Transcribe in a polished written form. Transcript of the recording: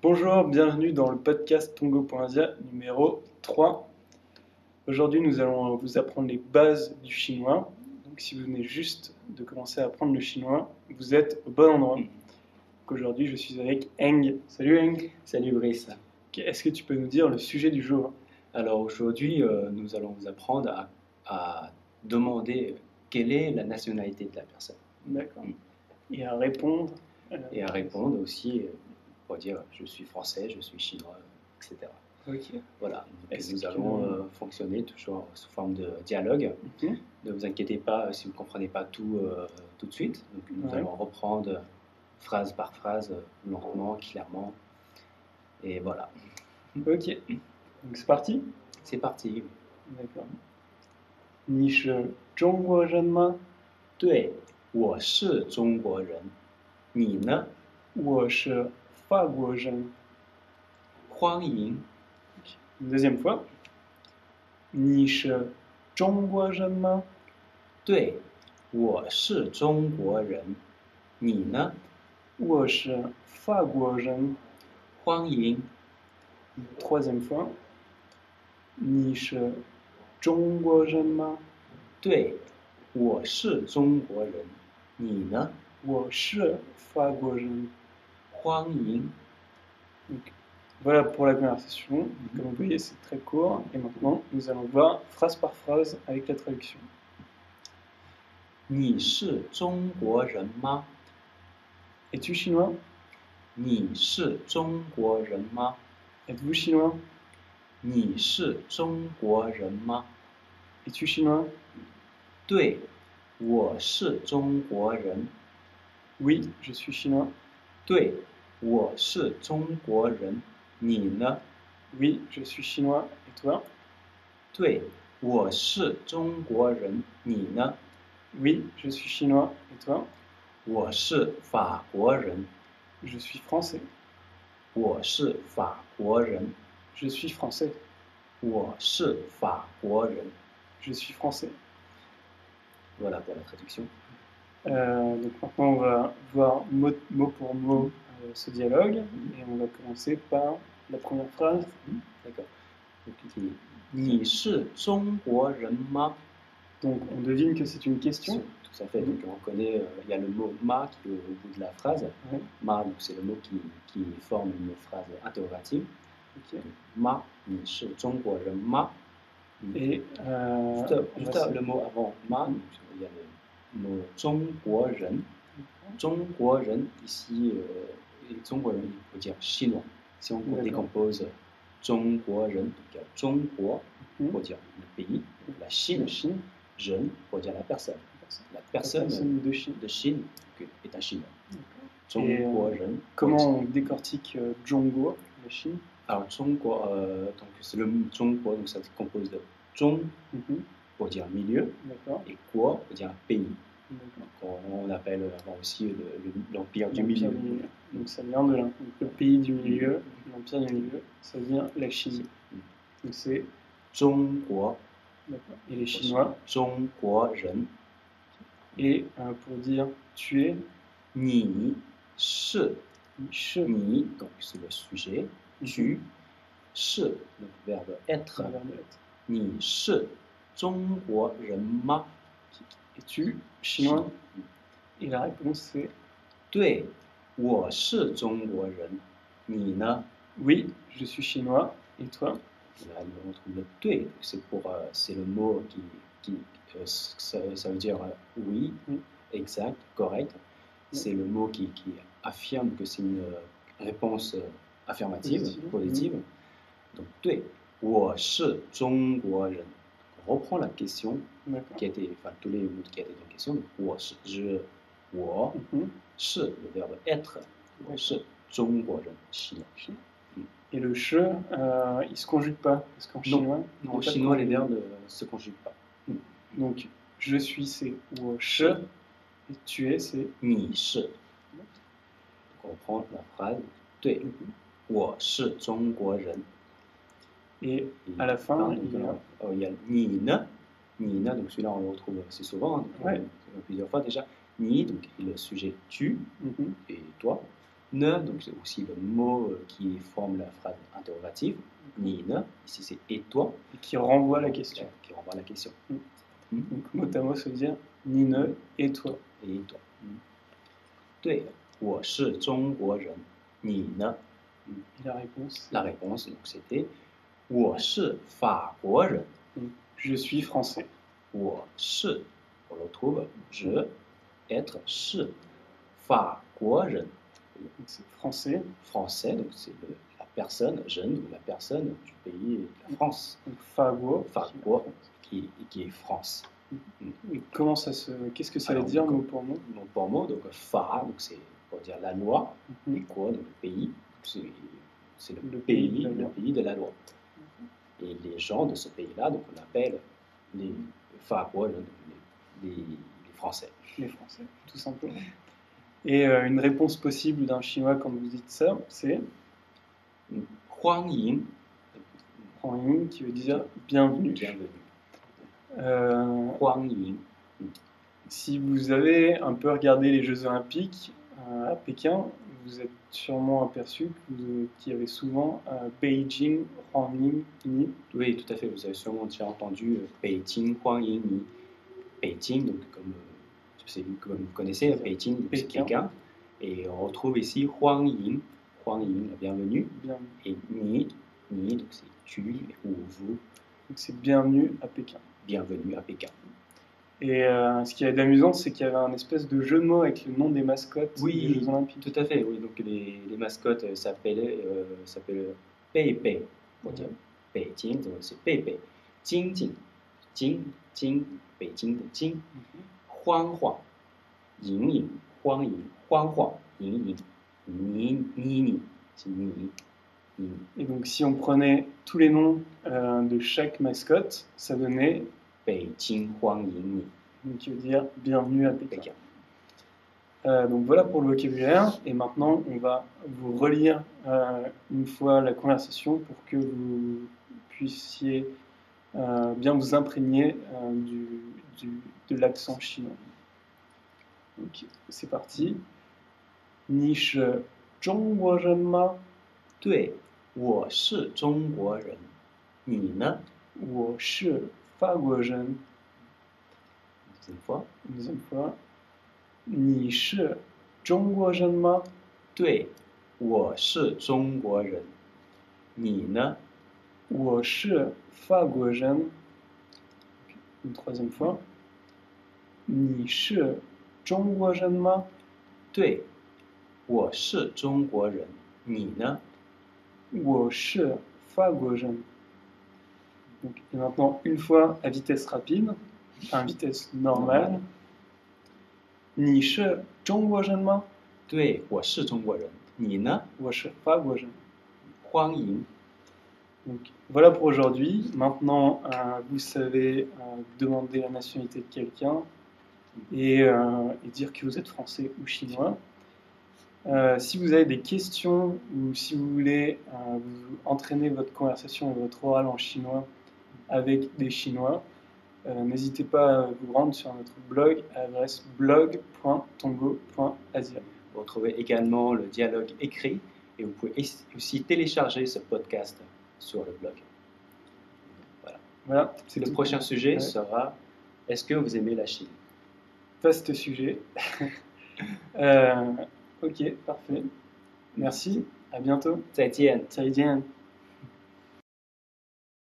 Bonjour, bienvenue dans le podcast Tongo.asia numéro 3. Aujourd'hui, nous allons vous apprendre les bases du chinois. Donc, si vous venez juste de commencer à apprendre le chinois, vous êtes au bon endroit. Donc, aujourd'hui, je suis avec Eng. Salut Eng. Salut Brice. Est-ce que tu peux nous dire le sujet du jour? Alors aujourd'hui, nous allons vous apprendre à demander quelle est la nationalité de la personne. D'accord. Et à répondre. Et à répondre aussi pour dire je suis français, je suis chinois, etc. Ok. Voilà. Nous allons fonctionner toujours sous forme de dialogue. Ne vous inquiétez pas si vous ne comprenez pas tout tout de suite. Donc, nous allons reprendre phrase par phrase, lentement, clairement. Et voilà. Ok. Donc c'est parti? C'est parti. D'accord. 你是中国人吗？对，我是中国人。你呢？我是法国人。欢迎。Une deuxième fois. 你是中国人吗？对，我是中国人。你呢？我是法国人。欢迎。Troisième fois. 你是中国人吗？对，我是中国人。你呢？我是法国人。欢迎。Voilà pour la conversation. Comme vous voyez, c'est très court. Et maintenant, nous allons voir phrase par phrase avec la traduction. 你是中国人吗？ Es-tu chinois? 你是中国人吗？ Êtes-vous chinois? 你是中国人吗？ Es-tu chinois? 对，我是中国人。 Oui, je suis chinois. 对，我是中国人。你呢？ Oui, je suis chinois. Et toi? 对，我是中国人。你呢？ Oui, je suis chinois. Et toi? 我是法国人。 Je suis français. 我是法国人。 Je suis français. 我是法国人。 Je suis français. Voilà pour la traduction. Donc maintenant, on va voir mot pour mot ce dialogue. Et on va commencer par la première phrase. D'accord. Donc, 你是中国人吗? Donc on devine que c'est une question. Tout à fait. Donc on connaît, il y a le mot ma qui est au bout de la phrase. Ma, donc c'est le mot qui forme une phrase interrogative. Okay. Ma, 你是中国人吗? Et juste le mot avant ma, il y a le mot 中国人. 中国人 ici, 中国人 il faut dire chinois. Si on décompose 中国人, donc il y a 中国 pour dire le pays, la Chine, jeune pour dire la personne. La personne de Chine est un chinois. Comment on décortique Zhongguo, la Chine? Alors, Zhongguo, donc c'est le mot Zhongguo, donc ça se compose de Zhong pour dire milieu et Guo pour dire pays. Donc, on appelle aussi l'empire du milieu. Donc ça vient de là. Donc, le pays du milieu, l'empire du milieu, ça vient la Chine. Donc c'est Zhongguo. Et les Chinois. Zhongguoren. Et pour dire tu es, 你是 ni, donc c'est le sujet, tu, 是 le verbe être, 你是中国人吗? Es-tu chinois? Et la réponse c'est 对，我是中国人。你呢? Oui, je suis chinois. Et toi? Là, on retrouve le 对, c'est le mot qui ça veut dire oui, exact, correct. C'est le mot qui affirme que c'est une réponse affirmative, positive. Donc, 对，我是中国人. On reprend la question qui a été, enfin tous les mots qui étaient en question. 我是 我 是 le verbe être. 我是中国人 chinois. Et le che, il ne se conjugue pas. Parce qu'en chinois, en chinois les verbes ne se conjuguent pas. Donc, je suis c'est 我是 et tu es c'est 你是. Donc, on reprend la phrase. 对，我是中国人. Et à la fin, il y a 你呢, donc celui-là on le retrouve assez souvent, plusieurs fois déjà. 你, donc le sujet tu, et toi. Ne, donc c'est aussi le mot qui forme la phrase interrogative. Ni ne, ici c'est et toi. Et qui renvoie la question. Qui renvoie la question. Donc mot à mot, ça veut dire ni ne et toi. Et toi. 对，我是中国人，你呢？ La réponse. La réponse, donc c'était 我是法国人。 Je suis français. 我是 on retrouve je, être 是 法国人。 Donc c'est français. Français, donc c'est la personne, jeune, ou la personne du pays de la France. Donc faguo. Faguo, qui est France. Et comment ça se... Qu'est-ce que ça veut Alors, dire, donc, mot pour mot? Mot pour mot, donc fa, donc c'est pour dire la loi, Mhm. et quoi, donc le pays, c'est Le le pays pays, de la loi. le pays de la loi. Et les gens de ce pays-là, donc on appelle les Faguo, donc les Français. Les Français, tout simplement. Et une réponse possible d'un chinois quand vous dites ça, c'est Huang Ying, Huang Ying, qui veut dire bienvenue. bienvenue. Huang Ying. Si vous avez un peu regardé les Jeux Olympiques à Pékin, vous êtes sûrement aperçu qu'il y avait souvent Beijing, Huangning, Ni. Oui, tout à fait. Vous avez sûrement déjà entendu Beijing, Huangning, Ni. Beijing, donc comme vous connaissez, Beijing, c'est Pékin. Et on retrouve ici Huangning, Huangning, la bienvenue. Bienvenue. Et Ni, donc c'est tu ou vous. Donc c'est bienvenue à Pékin. Bienvenue à Pékin. Et ce qui est amusant, c'est qu'il y avait un espèce de jeu de mots avec le nom des mascottes des Jeux Olympiques. Tout à fait, oui. Donc les mascottes s'appellent Pei, pour dire Beijing, donc c'est Pei. Jing, Beijing de Jing. Huang, Ying, Huang, Ying, Ni, c'est Ni. Et donc si on prenait tous les noms de chaque mascotte, ça donnait Beijing, Huang, Ying, Ni. Qui veut dire bienvenue à Pékin. Donc voilà pour le vocabulaire. Et maintenant, on va vous relire une fois la conversation pour que vous puissiez bien vous imprégner de l'accent chinois. Donc c'est parti. Ni shi zhongguo ren ma? 对，我是中国人。你呢？我是法国人。 Deuxième fois. 你是中国人吗？ 对，我是中国人。你呢？ 我是法国人。 Une troisième fois. 你是中国人吗？ 对，我是中国人。你呢？ 我是法国人。 Donc, et maintenant, une fois à vitesse rapide, enfin vitesse normale. 你是中国人吗？ 对，我是中国人。你呢？ 我是法国人。 欢迎。 Donc, voilà pour aujourd'hui. Maintenant, vous savez demander la nationalité de quelqu'un et dire que vous êtes français ou chinois. Si vous avez des questions ou si vous voulez vous entraîner votre conversation et votre oral en chinois avec des Chinois, n'hésitez pas à vous rendre sur notre blog à l'adresse blog.tongo.asia. Vous retrouvez également le dialogue écrit et vous pouvez aussi télécharger ce podcast sur le blog. Voilà, c'est le prochain sujet sera est-ce que vous aimez la Chine? Vaste sujet. Ok, parfait. Merci, à bientôt. 再见。再见。